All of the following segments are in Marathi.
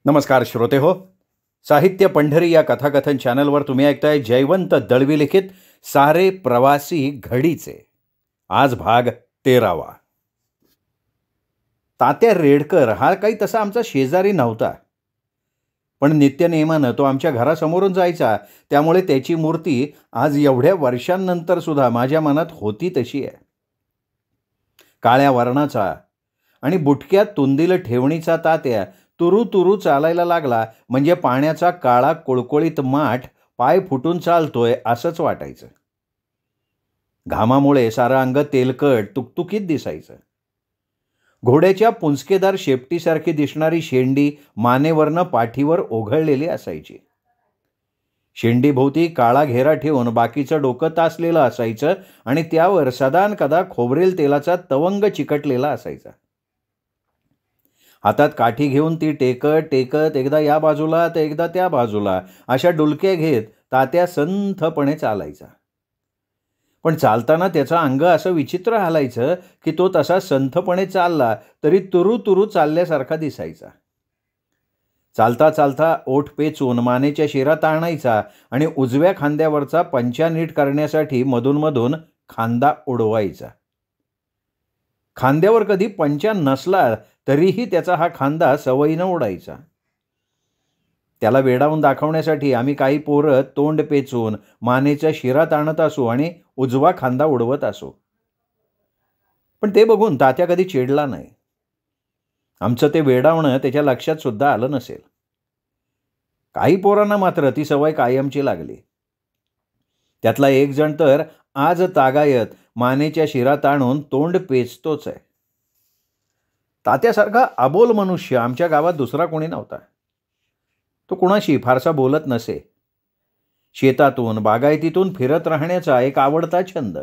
नमस्कार श्रोते हो. साहित्य पंढरी या कथाकथन चॅनलवर तुम्ही ऐकताय जयवंत दळवी लिखित सारे प्रवासी घडीचे. आज भाग 13वा. तात्या रेडकर हा काही तसा आमचा शेजारी नव्हता, पण नित्यनेमानं तो आमच्या घरासमोरून जायचा. त्यामुळे त्याची मूर्ती आज एवढ्या वर्षांनंतर सुद्धा माझ्या मनात होती तशी आहे. काळ्या वर्णाचा आणि बुटक्यात तुंदील ठेवणीचा तात्या तुरू तुरू चालायला लागला म्हणजे पाण्याचा काळा कोळकोळीत माठ पाय फुटून चालतोय असंच वाटायचं. घामामुळे सारं अंग तेलकट तुकतुकीत दिसायचं. घोड्याच्या पुंजकेदार शेपटीसारखी दिसणारी शेंडी मानेवरनं पाठीवर ओघळलेली असायची. शेंडीभोवती काळा घेरा ठेवून बाकीचं डोकं तासलेलं असायचं आणि त्यावर सदानकदा खोबरेल तेलाचा तवंग चिकटलेला असायचा. हातात काठी घेऊन ती टेकत टेकत एकदा या बाजूला तर एकदा त्या बाजूला अशा डुलक्या घेत तात्या संथपणे चालायचा. पण चालताना त्याचं अंग असं विचित्र हालायचं की तो तसा संथपणे चालला तरी तुरू तुरू चालल्यासारखा दिसायचा. चालता चालता ओठ पेचून मानेच्या शिरात आणायचा आणि उजव्या खांद्यावरचा पंचा नीट करण्यासाठी मधून खांदा उडवायचा. खांद्यावर कधी पंचा नसला तरीही त्याचा हा खांदा सवयीनं उडायचा. त्याला वेडावून दाखवण्यासाठी आम्ही काही पोरं तोंड पेचून मानेच्या शिरात आणत असू आणि उजवा खांदा उडवत असू. पण ते बघून तात्या कधी चिडला नाही. आमचं ते वेडावणं त्याच्या लक्षात सुद्धा आलं नसेल. काही पोरांना मात्र ती सवय कायमची लागली. त्यातला एक जण तर आज तागायत मानेच्या शिरात आणून तोंड पेचतोच आहे. तात्यासारखा अबोल मनुष्य आमच्या गावात दुसरा कोणी नव्हता. तो कुणाशी फारसा बोलत नसे. शेतातून बागायतीतून फिरत राहण्याचा एक आवडता छंद.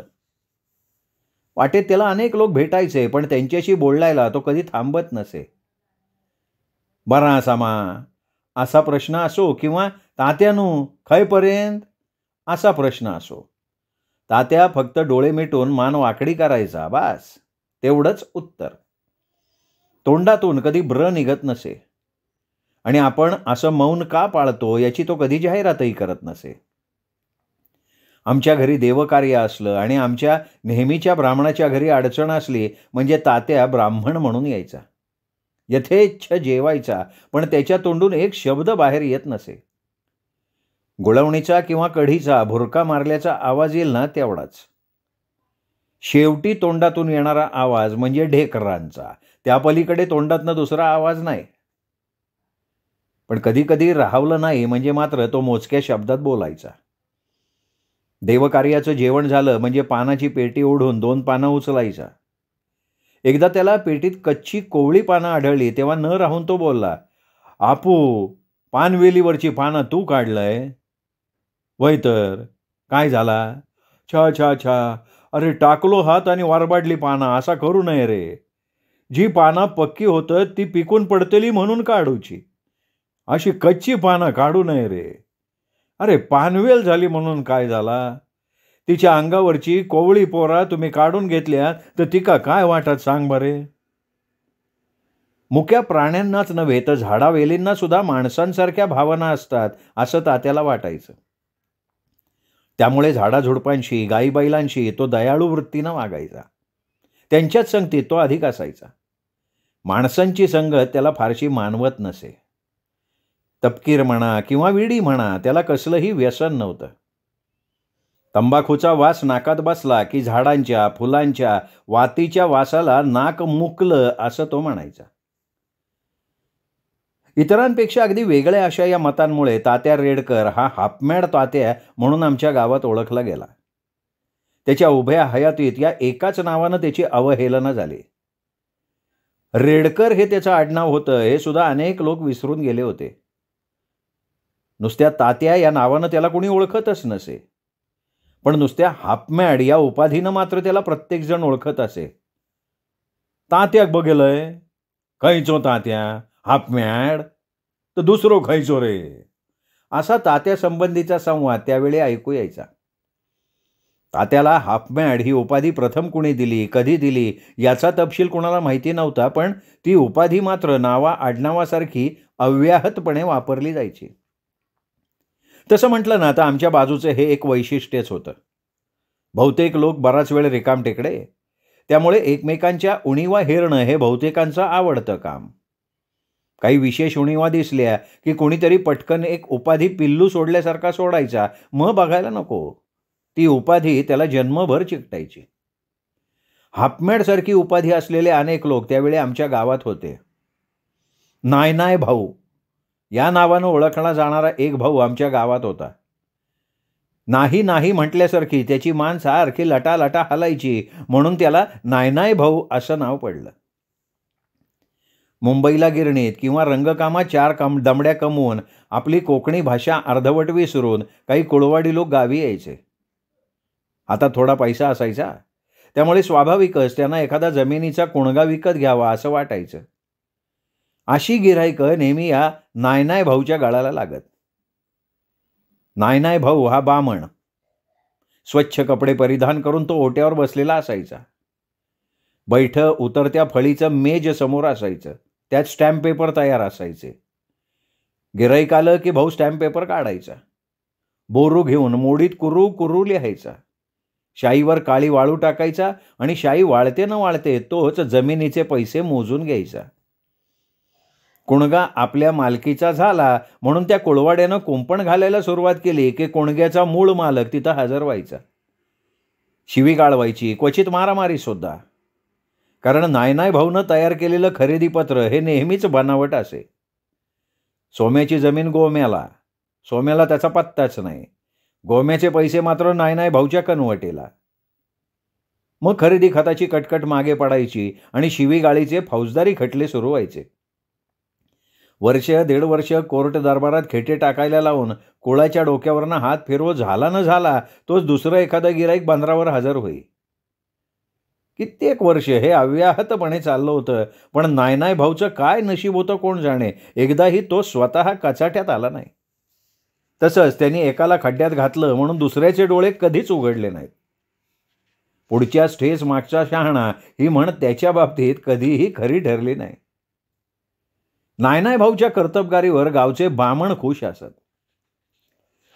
वाटेत त्याला अनेक लोक भेटायचे, पण त्यांच्याशी बोलायला तो कधी थांबत नसे. बरा सामा असा प्रश्न असो किंवा तात्यानू खयपर्यंत असा प्रश्न असो, तात्या फक्त डोळे मिटून मान वाकडी करायचा, बास तेवढंच उत्तर. तोंडातून कधी ब्र निघत नसे आणि आपण असं मौन का पाळतो याची तो कधी जाहिरातही करत नसे. आमच्या घरी देवकार्य असलं आणि आमच्या नेहमीच्या ब्राह्मणाच्या घरी अडचण असली म्हणजे तात्या ब्राह्मण म्हणून यायचा. यथेच्छ जेवायचा, पण त्याच्या तोंडून एक शब्द बाहेर येत नसे. गुळवणीचा किंवा कढीचा भुरका मारल्याचा आवाज येईल ना तेवढाच. शेवटी तोंडातून येणारा आवाज म्हणजे ढेकरांचा. त्या पलीकडे तोंडातनं दुसरा आवाज नाही. पण कधी कधी राहावलं नाही म्हणजे मात्र तो मोजक्या शब्दात बोलायचा. देवकार्याचं जेवण झालं म्हणजे पानाची पेटी ओढून 2 पानं उचलायचा. एकदा त्याला पेटीत कच्ची कोवळी पानं आढळली तेव्हा न राहून तो बोलला, आपू पानवेलीवरची पानं तू काढलंय वय, तर काय झाला? छा छा छा, अरे टाकलो हात आणि वारबाडली पानं, असा करू नये रे. जी पानं पक्की होतं ती पिकून पडतेली म्हणून काढूची, अशी कच्ची पानं काढू नये रे. अरे पानवेल झाली म्हणून काय झाला? तिच्या अंगावरची कोवळी पोरा तुम्ही काढून घेतल्या तर तिका काय वाटत सांग बरे. मुक्या प्राण्यांनाच नव्हे तर झाडावेलींना सुद्धा माणसांसारख्या भावना असतात असं तात्याला वाटायचं. त्यामुळे झाडाझुडपांशी गाईबैलांशी तो दयाळू वृत्तीनं वागायचा. त्यांच्याच संगतीत तो अधिक असायचा. माणसांची संगत त्याला फारशी मानवत नसे. तपकीर म्हणा किंवा विडी म्हणा, त्याला कसलंही व्यसन नव्हतं. तंबाखूचा वास नाकात बसला की झाडांच्या फुलांच्या वातीच्या वासाला नाक मुकलं असं तो म्हणायचा. इतरांपेक्षा अगदी वेगळ्या अशा या मतांमुळे तात्या रेडकर हा हापमॅड तात्या म्हणून आमच्या गावात ओळखला गेला. त्याच्या उभ्या हयातीत या एकाच नावानं त्याची अवहेलना झाली. रेडकर हे त्याचं आडनाव होतं हे सुद्धा अनेक लोक विसरून गेले होते. नुसत्या तात्या या नावानं त्याला कोणी ओळखतच नसे, पण नुसत्या हापमॅड या उपाधीनं मात्र त्याला प्रत्येकजण ओळखत असे. तात्याक बघेलय, खयचो तात्या? हापमॅड तर दुसरो खयचो रे, असा तात्या संबंधीचा संवाद त्यावेळी ऐकू यायचा. तात्याला हाफमॅड ही उपाधी प्रथम कुणी दिली, कधी दिली याचा तपशील कोणाला माहिती नव्हता, पण ती उपाधी मात्र नावा आडनावासारखी अव्याहतपणे वापरली जायची. तसं म्हटलं ना तर आमच्या बाजूचं हे एक वैशिष्ट्यच होतं. बहुतेक लोक बराच वेळ रिकामटेकडे, त्यामुळे एकमेकांच्या उणीवा हेरणं हे बहुतेकांचं आवडतं काम. काही विशेष उणीवा दिसल्या की कोणीतरी पटकन एक उपाधी पिल्लू सोडल्यासारखा सोडायचा, मग बघायला नको. ती उपाधी त्याला जन्मभर चिकटायची. हाफमॅडसारखी उपाधी असलेले अनेक लोक त्यावेळी आमच्या गावात होते. नाय भाऊ या नावानं ओळखला जाणारा एक भाऊ आमच्या गावात होता. नाही म्हटल्यासारखी त्याची मान सारखी लटालटा हलायची, म्हणून त्याला नाय भाऊ असं नाव पडलं. मुंबईला गिरणीत किंवा रंगकामात 4 दमड्या कमवून आपली कोकणी भाषा अर्धवट विसरून काही कुळवाडी लोक गावी यायचे. आता थोडा पैसा असायचा, त्यामुळे स्वाभाविकच त्यांना एखादा जमिनीचा कुणगा विकत घ्यावा असं वाटायचं. अशी गिऱ्हाईकं नेहमी या नाय भाऊच्या गळाला लागत. नाय भाऊ हा बामण. स्वच्छ कपडे परिधान करून तो ओट्यावर बसलेला असायचा. बैठं उतरत्या फळीचं मेज समोर असायचं, त्यात स्टॅम्प पेपर तयार असायचे. गिऱ्हाईक आलं की भाऊ स्टॅम्प पेपर काढायचा. बोरू घेऊन मोडीत कुरू कुरू लिहायचा. शाईवर काळी वाळू टाकायचा आणि शाई वाळते न वाळते तोच जमिनीचे पैसे मोजून घ्यायचा. कुणगा आपल्या मालकीचा झाला म्हणून त्या कुळवाड्यानं कुंपण घालायला सुरुवात केली की कुणग्याचा मूळ मालक तिथं हजर व्हायचा. शिवी गाळवायची, क्वचित मारामारी सुद्धा. कारण नाय भाऊनं तयार केलेलं खरेदी पत्र हे नेहमीच बनावट असे. सोम्याची जमीन गोम्याला, सोम्याला त्याचा पत्ताच नाही. गोम्याचे पैसे मात्र नाय भाऊच्या कनवटेला. मग खरेदी खताची कटकट मागे पडायची आणि शिवीगाळीचे फौजदारी खटले सुरू व्हायचे. वर्ष 1.5 वर्ष कोर्ट दरबारात खेटे टाकायला लावून कुळाच्या डोक्यावरनं हात फिरवत झाला न झाला तोच दुसरं एखादं गिराईक बंदरावर हजर होई. कित्येक वर्ष हे अव्याहतपणे चाललं होतं, पण नाय भाऊचं काय नशीब होतं कोण जाणे. एकदाही तो स्वतः कचाट्यात आला नाही. तसंच त्यांनी एकाला खड्ड्यात घातलं म्हणून दुसऱ्याचे डोळे कधीच उघडले नाहीत. पुढच्या ठेस मागचा शहाणा ही म्हण त्याच्या बाबतीत कधीही खरी ठरली नाही. नाय भाऊच्या कर्तबगारीवर गावचे बामण खुश असत.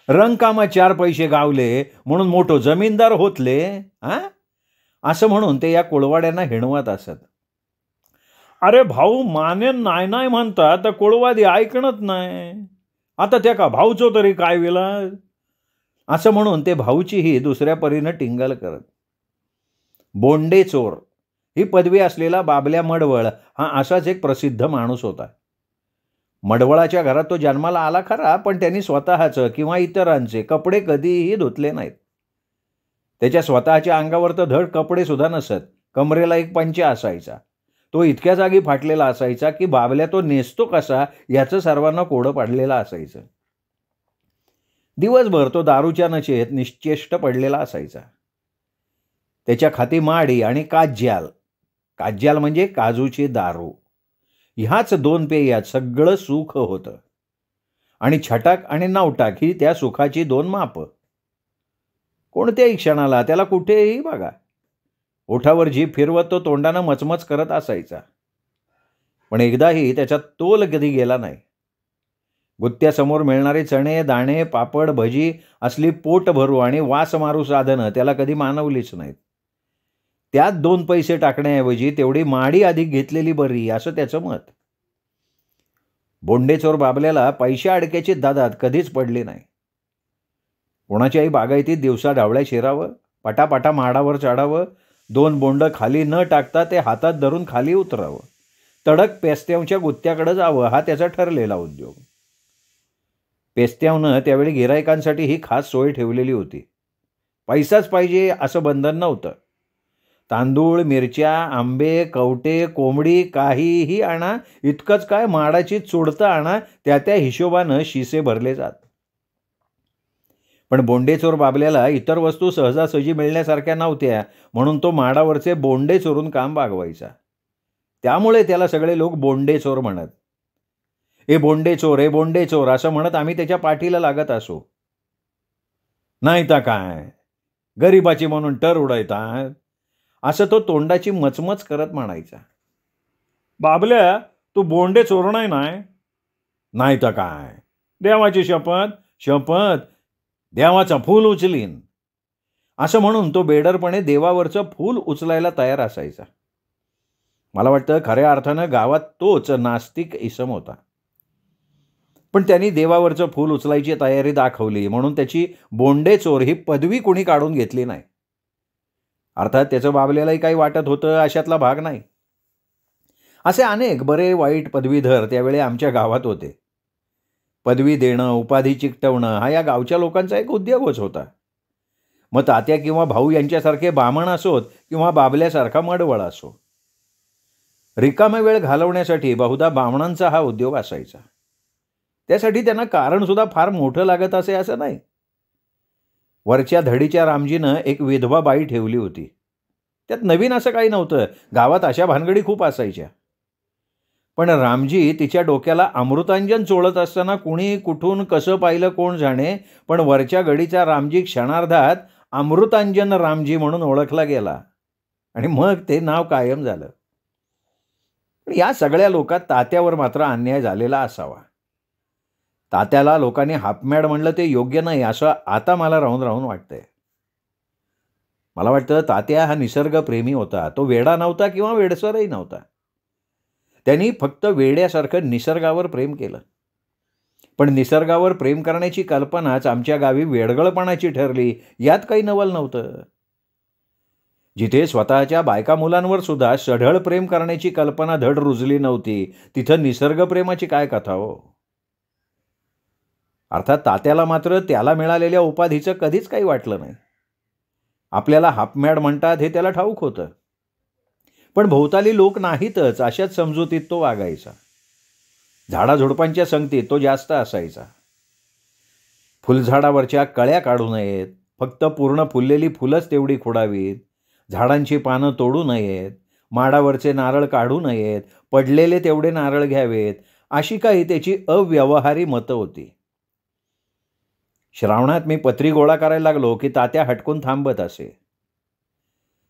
रंगकामात 4 पैसे गावले म्हणून मोठो जमीनदार होतले असं म्हणून ते या कुळवाड्यांना हिणवत असत. अरे भाऊ माने नाय म्हणतात तर कुळवादी ऐकणत नाही. आता त्या का भाऊचो तरी काय विलाज असं म्हणून ते भाऊचीही दुसऱ्या परीनं टिंगल करत. बोंडे चोर ही पदवी असलेला बाबल्या मडवळ हा असाच एक प्रसिद्ध माणूस होता. मडवळाच्या घरात तो जन्माला आला खरा, पण त्यांनी स्वतःचं किंवा इतरांचे कपडे कधीही धुतले नाहीत. त्याच्या स्वतःच्या अंगावर तर धड कपडे सुद्धा नसत. कमरेला एक पंचा असायचा. तो इतक्या जागी फाटलेला असायचा की बाबल्या तो नेसतो कसा याचं सर्वांना कोडं पाडलेलं असायचं. दिवसभर तो दारूच्या नशेत निश्चेष्ट पडलेला असायचा. त्याच्या खाती माडी आणि काज्याल म्हणजे काजूची दारू. ह्याच 2 पेयात सगळं सुख होतं. आणि छटाक आणि नवटाक ही त्या सुखाची 2 माप. कोणत्याही क्षणाला त्याला कुठेही बघा, ओठावर जीभ फिरवत तो तोंडानं मचमच करत असायचा. पण एकदाही त्याचा तोल कधी गेला नाही. गुत्त्यासमोर मिळणारे चणे, दाणे, पापड, भजी असली पोट भरू आणि वास मारू साधनं त्याला कधी मानवलीच नाहीत. त्यात 2 पैसे टाकण्याऐवजी तेवढी माडी अधिक घेतलेली बरी असं त्याचं मत. बोंडेचोर बाबल्याला पैशा अडक्याची दादात कधीच पडली नाही. कोणाच्याही बागायतीत दिवसा ढावळ्या शिरावं, पटापटा माडावर चढावं, 2 बोंड खाली न टाकता ते हातात धरून खाली उतरावं, तडक पेस्त्यावच्या गुत्त्याकडे जावं हा त्याचा ठरलेला उद्योग. पेस्त्यावनं त्यावेळी गिरायकांसाठी ही खास सोय ठेवलेली होती. पैसाच पाहिजे असं बंधन नव्हतं. तांदूळ, मिरच्या, आंबे, कवटे, कोंबडी काहीही आणा, इतकंच काय माडाची चुडतं आणा, त्या हिशोबानं शिसे भरले जात. पण बोंडेचोर बाबल्याला इतर वस्तू सहजासहजी मिळण्यासारख्या नव्हत्या, म्हणून तो माडावरचे बोंडे चोरून काम भागवायचा. त्यामुळे त्याला सगळे लोक बोंडेचोर म्हणत. ए बोंडेचोर असं म्हणत आम्ही त्याच्या पाठीला लागत असो. नाही तर काय, गरिबाची म्हणून टर उडयतात, असं तो तोंडाची मचमच करत म्हणायचा. बाबल्या, तू बोंडे चोरणाय नाही तर काय, देवाची शपथ शपथ, देवाचं फूल उचलीन, असं म्हणून तो बेडरपणे देवावरचं फूल उचलायला तयार असायचा. मला वाटतं खऱ्या अर्थानं गावात तोच नास्तिक इसम होता. पण त्यांनी देवावरचं फूल उचलायची तयारी दाखवली म्हणून त्याची बोंडे चोर ही पदवी कुणी काढून घेतली नाही. अर्थात त्याचं बाबल्यालाही काही वाटत होतं अशातला भाग नाही. असे अनेक बरे वाईट पदवीधर त्यावेळी आमच्या गावात होते. पदवी देणं, उपाधी चिकटवणं हा या गावच्या लोकांचा एक उद्योगच होता. मग तात्या किंवा भाऊ यांच्यासारखे बामण असोत किंवा बाबल्यासारखा मडवळ असो, रिकामा वेळ घालवण्यासाठी बहुधा बामणांचा हा उद्योग असायचा. त्यासाठी त्यांना कारणसुद्धा फार मोठं लागत असे असं नाही. वरच्या धडीच्या रामजीनं एक विधवा बाई ठेवली होती. त्यात नवीन असं काही नव्हतं, गावात अशा भानगडी खूप असायच्या. पण रामजी तिच्या डोक्याला अमृतांजन चोळत असताना कुणी कुठून कसं पाहिलं कोण जाणे, पण वरच्या गडीचा रामजी क्षणार्धात अमृतांजन रामजी म्हणून ओळखला गेला आणि मग ते नाव कायम झालं. पण या सगळ्या लोकात तात्यावर मात्र अन्याय झालेला असावा. तात्याला लोकांनी हापमॅड म्हणलं ते योग्य नाही असं आता मला राहून राहून वाटतंय. मला वाटतं तात्या हा निसर्गप्रेमी होता. तो वेडा नव्हता किंवा वेडसरही नव्हता. त्यांनी फक्त वेड्यासारखं निसर्गावर प्रेम केलं. पण निसर्गावर प्रेम करण्याची कल्पनाच आमच्या गावी वेडगळपणाची ठरली, यात काही नवल नव्हतं. जिथे स्वतःच्या बायका मुलांवर सुद्धा सढळ प्रेम करण्याची कल्पना धड रुजली नव्हती, तिथं निसर्गप्रेमाची काय कथा हो. अर्थात तात्याला मात्र त्याला मिळालेल्या उपाधीचं कधीच काही वाटलं नाही. आपल्याला हापमॅड म्हणतात हे त्याला ठाऊक होतं. पण भोवताली लोक नाहीतच अशाच समजुतीत तो वागायचा. झाडाझुडपांच्या संगतीत तो जास्त असायचा. फुलझाडावरच्या कळ्या काढू नयेत, फक्त पूर्ण फुललेली फुलंच तेवढी खुडावीत, झाडांची पानं तोडू नयेत, माडावरचे नारळ काढू नयेत, पडलेले तेवढे नारळ घ्यावेत, अशी काही त्याची अव्यवहारी मतं होती. श्रावणात मी पत्री गोळा करायला लागलो की तात्या हटकून थांबत असे.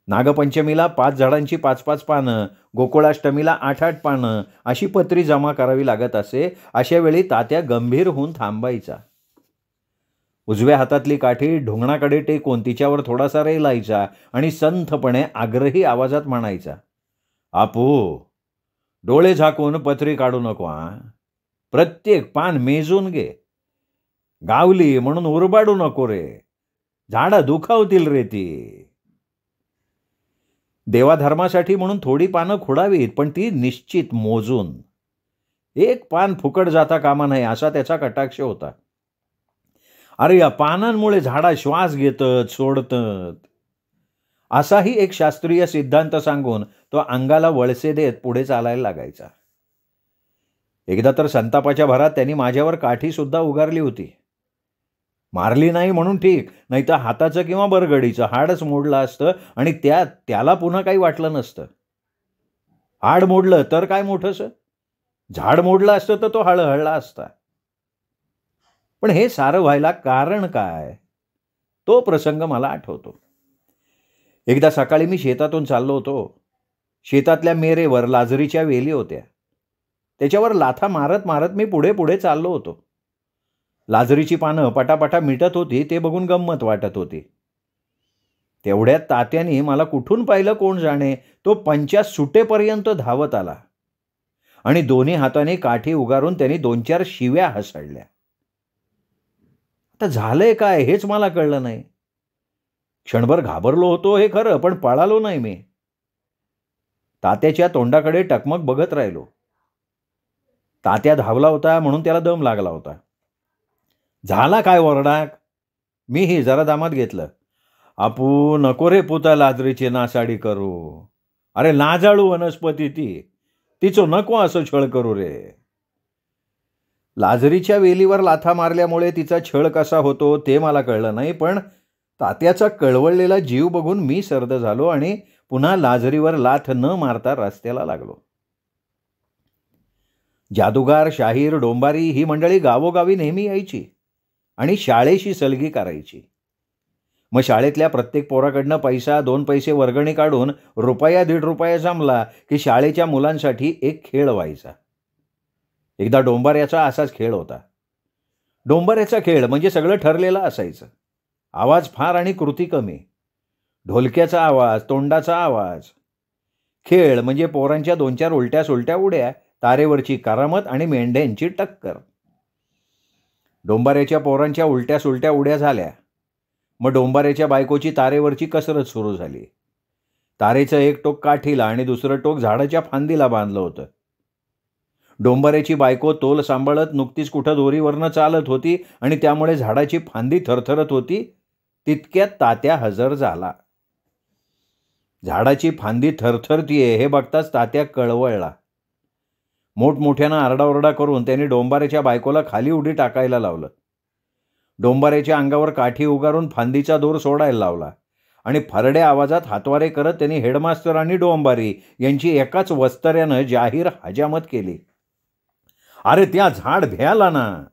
नागपंचमीला 5 झाडांची 5-5 पानं, गोकुळाष्टमीला 8-8 पानं अशी पत्री जमा करावी लागत असे. अशा वेळी तात्या गंभीर होऊन थांबायचा. उजव्या हातातली काठी ढोंगणाकडे टेकून तिच्यावर थोडासा रेलायचा आणि संथपणे आग्रही आवाजात म्हणायचा, आपू, डोळे झाकून पत्री काढू नको हा. प्रत्येक पान मेजून घे. गावली म्हणून उरबाडू नको रे, झाडं दुखावतील रे ती. देवाधर्मासाठी म्हणून थोडी पानं खुडावीत, पण ती निश्चित मोजून. एक पान फुकट जाता कामा नये असा त्याचा कटाक्ष होता. अरे या पानांमुळे झाडा श्वास घेतात सोडतात, असाही एक शास्त्रीय सिद्धांत सांगून तो अंगाला वळसे देत पुढे चालायला लागायचा. एकदा तर संतापाच्या भरात त्यांनी माझ्यावर काठी सुद्धा उगारली होती. मारली नाही म्हणून ठीक, नाही तर हाताचं किंवा बरगडीचं हाडच मोडलं असतं आणि त्याला पुन्हा काही वाटलं नसतं. हाड मोडलं तर काय मोठंसं, झाड मोडलं असतं तर तो हळहळला असता. पण हे सारं व्हायला कारण काय, तो प्रसंग मला आठवतो. एकदा सकाळी मी शेतातून चाललो होतो. शेतातल्या मेरेवर लाजरीच्या वेली होत्या. त्याच्यावर लाथा मारत मारत मी पुढे पुढे चाललो होतो. लाजरीची पानं पटापटा मिटत होती, ते बघून गंमत वाटत होती. तेवढ्यात तात्याने मला कुठून पाहिलं कोण जाणे, तो पंचा सुटेपर्यंत धावत आला आणि दोन्ही हाताने काठी उगारून त्यांनी 2-4 शिव्या हसडल्या. आता झालंय काय हेच मला कळलं नाही. क्षणभर घाबरलो होतो हे खरं, पण पळालो नाही मी. तात्याच्या तोंडाकडे टकमक बघत राहिलो. तात्या धावला होता म्हणून त्याला दम लागला होता. झाला काय ओरडाक, मीही जरा दामात घेतलं. आपू, नको रे पुता लाजरीची नासाडी करू. अरे लाजाळू वनस्पती ती, तिचं नको असं छळ करू रे. लाजरीच्या वेलीवर लाथा मारल्यामुळे तिचा छळ कसा होतो ते मला कळलं नाही, पण तात्याचा कळवळलेला जीव बघून मी सर्द झालो आणि पुन्हा लाजरीवर लाथ न मारता रस्त्याला लागलो. जादूगार, शाहीर, डोंबारी ही मंडळी गावोगावी नेहमी यायची आणि शाळेशी सलगी करायची. मग शाळेतल्या प्रत्येक पोराकडनं पैसा 2 पैसे वर्गणी काढून रुपया 1.5 रुपया जमला की शाळेच्या मुलांसाठी एक खेळ व्हायचा. एकदा डोंबाऱ्याचा असाच खेळ होता. डोंबाऱ्याचा खेळ म्हणजे सगळं ठरलेलं असायचं. आवाज फार आणि कृती कमी. ढोलक्याचा आवाज, तोंडाचा आवाज. खेळ म्हणजे पोरांच्या 2-4 उलट्या सुलट्या उड्या, तारेवरची करामत आणि मेंढ्यांची टक्कर. डोंबाऱ्याच्या पोरांच्या उलट्या सुलट्या उड्या झाल्या. मग डोंबाऱ्याच्या बायकोची तारेवरची कसरत सुरू झाली. तारेचं एक टोक काठीला आणि दुसरं टोक झाडाच्या फांदीला बांधलं होतं. डोंबाऱ्याची बायको तोल सांभाळत नुकतीच कुठं दोरीवरनं चालत होती आणि त्यामुळे झाडाची फांदी थरथरत होती. तितक्यात तात्या हजर झाला. झाडाची फांदी थरथरतीये हे बघताच तात्या कळवळला. मोठमोठ्यानं आरडाओरडा करून त्यांनी डोंबाऱ्याच्या बायकोला खाली उडी टाकायला लावलं. डोंबाऱ्याच्या अंगावर काठी उगारून फांदीचा दोर सोडायला लावला आणि फरड्या आवाजात हातवारे करत त्यांनी हेडमास्तर आणि डोंबारी यांची एकाच वस्तऱ्यानं जाहीर हजामत केली. अरे त्या झाड भ्याला ना,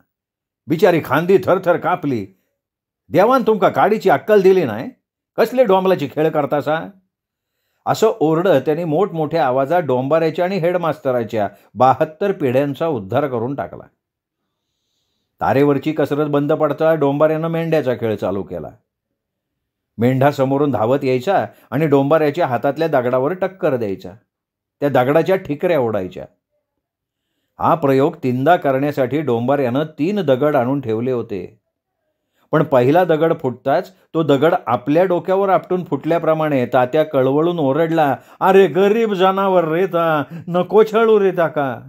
बिचारी खांदी थरथर कापली. देवान तुमका काडीची अक्कल दिली नाही, कसले डोंबलाची खेळ करतासा? असं ओरडत त्यांनी मोठमोठ्या आवाजात डोंबाऱ्याच्या आणि हेडमास्तराच्या 72 पिढ्यांचा उद्धार करून टाकला. तारेवरची कसरत बंद पडता डोंबाऱ्यानं मेंढ्याचा खेळ चालू केला. मेंढा समोरून धावत यायचा आणि डोंबाऱ्याच्या हातातल्या दगडावर टक्कर द्यायचा. त्या दगडाच्या ठिकऱ्या ओढायच्या. हा प्रयोग 3दा करण्यासाठी डोंबाऱ्यानं 3 दगड आणून ठेवले होते. पण पहिला दगड फुटताच तो दगड आपल्या डोक्यावर आपटून फुटल्याप्रमाणे तात्या कळवळून ओरडला, अरे गरीब जनावर रेता, नको छळू रेता का?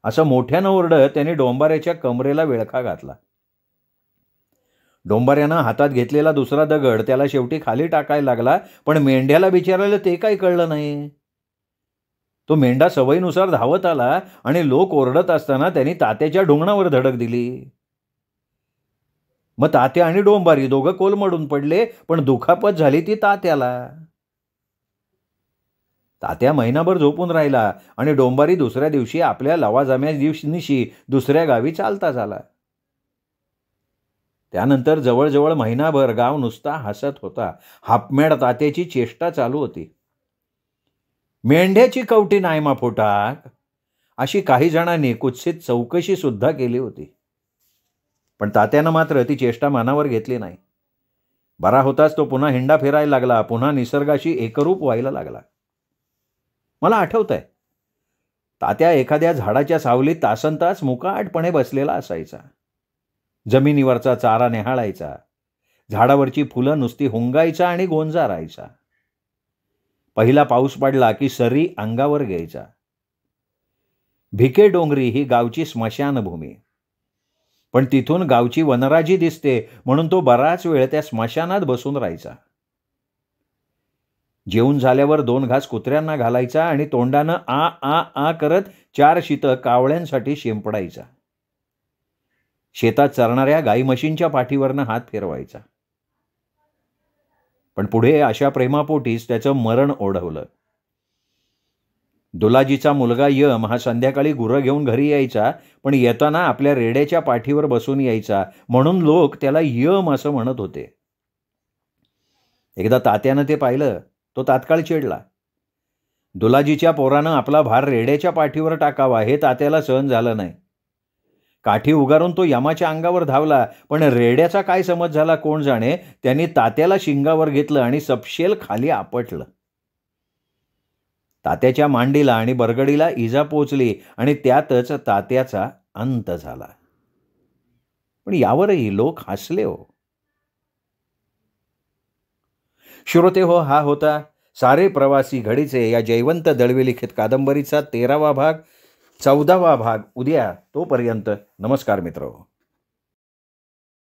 असं मोठ्यानं ओरडत त्यांनी डोंबाऱ्याच्या कमरेला विळखा घातला. डोंबाऱ्यानं हातात घेतलेला दुसरा दगड त्याला शेवटी खाली टाकायला लागला, पण मेंढ्याला बिचारायला ते काही कळलं नाही. तो मेंढा सवयीनुसार धावत आला आणि लोक ओरडत असताना त्यांनी तात्याच्या ढुंगणावर धडक दिली. मग तात्या आणि डोंबारी दोघं कोलमडून पडले, पण दुखापत झाली ती तात्याला. तात्या महिनाभर झोपून राहिला आणि डोंबारी दुसऱ्या दिवशी आपल्या लवाजम्या दिवशी दुसऱ्या गावी चालता झाला. त्यानंतर जवळजवळ महिनाभर गाव नुसता हसत होता. हापमॅड तात्याची चेष्टा चालू होती. मेंढ्याची कवटी नाही मा फोटाक, अशी काही जणांनी कुत्सित चौकशी सुद्धा केली होती. पण तात्यानं मात्र ती चेष्टा मनावर घेतली नाही. बरा होताच तो पुन्हा हिंडा फिरायला लागला, पुन्हा निसर्गाशी एकरूप व्हायला लागला. मला आठवतंय, तात्या एखाद्या झाडाच्या सावलीत तासनतास मुकाटपणे बसलेला असायचा. जमिनीवरचा चारा निहाळायचा. झाडावरची फुलं नुसती हुंगायचा आणि गोंजारायचा. पहिला पाऊस पडला की सरी अंगावर घ्यायचा. भिके डोंगरी ही गावची स्मशानभूमी. पण तिथून गावची वनराजी दिसते म्हणून तो बराच वेळ त्या स्मशानात बसून राहायचा. जेवून झाल्यावर 2 घास कुत्र्यांना घालायचा आणि तोंडानं आ आ आ करत 4 शीतं कावळ्यांसाठी शिंपडायचा. शेतात चरणाऱ्या गाई म्हशींच्या पाठीवरनं हात फिरवायचा. पण पुढे अशा प्रेमापोटीच त्याचं मरण ओढवलं. दुलाजीचा मुलगा यम हा संध्याकाळी गुरं घेऊन घरी यायचा, पण येताना आपल्या रेड्याच्या पाठीवर बसून यायचा म्हणून लोक त्याला यम असं म्हणत होते. एकदा तात्यानं ते पाहिलं. तो तात्काळ चिडला. दुलाजीच्या पोरानं आपला भार रेड्याच्या पाठीवर टाकावा हे तात्याला सहन झालं नाही. काठी उगारून तो यमाच्या अंगावर धावला, पण रेड्याचा काय समज झाला कोण जाणे. त्यांनी तात्याला शिंगावर घेतलं आणि सपशेल खाली आपटलं. तात्याच्या मांडीला आणि बरगडीला इजा पोचली आणि त्यातच तात्याचा अंत झाला. पण यावरही लोक हसले हो. श्रोते हो, हा होता सारे प्रवासी घडीचे या जयवंत दळवी लिखित कादंबरीचा 13वा भाग. 14वा भाग उद्या. तोपर्यंत नमस्कार मित्र.